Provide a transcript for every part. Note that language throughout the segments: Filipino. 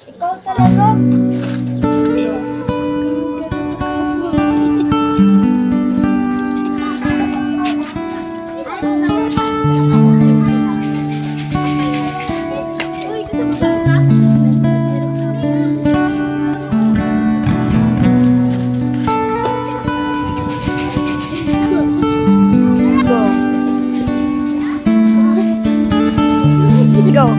Ikaw talaga. Go.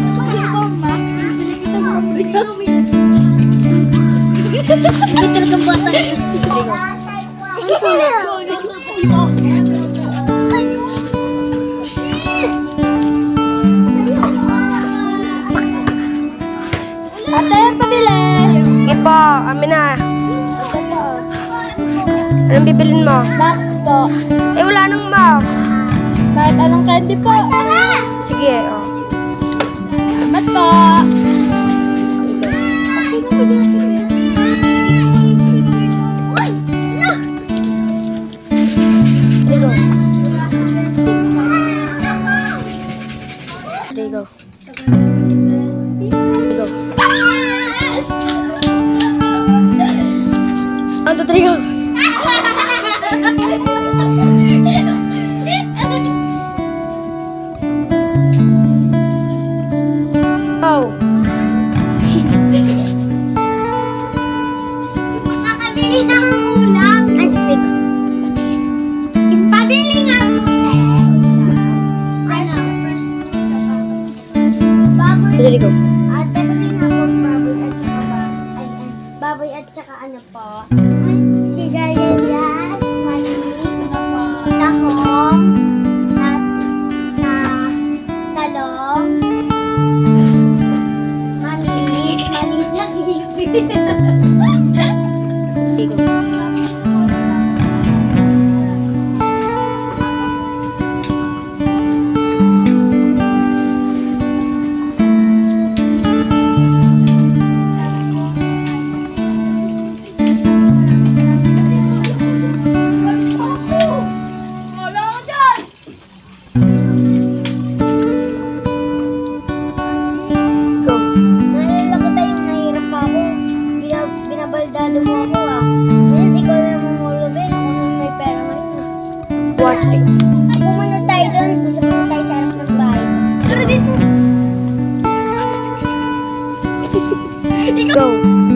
Hindi talagang bata. Ate, pabili. Sige po, amin na. Anong bibilin mo? Max po. Eh, wala nang Max. Kahit anong candy po. Sige, oh. Salamat po. There you go. Go. 1, 2, 3, go. Go. Makakabili ng ulam. Ay, sweet. Pabili nga po. Ano? Baboy. There you go. Ate, pabili nga po baboy at saka baboy at saka ano po? Sigarilyas, maliit, tahong, at talong, manis na ipit. There you go. Naalala ko tayo, nahirap ako. Binabaldado mo ako ah. Ngayon, ikaw na mamulubin. Ako na may pera ngayon ah. Watching. Pumunta tayo doon. Gusto mo tayo sa harap ng bahay. Tara dito. Go.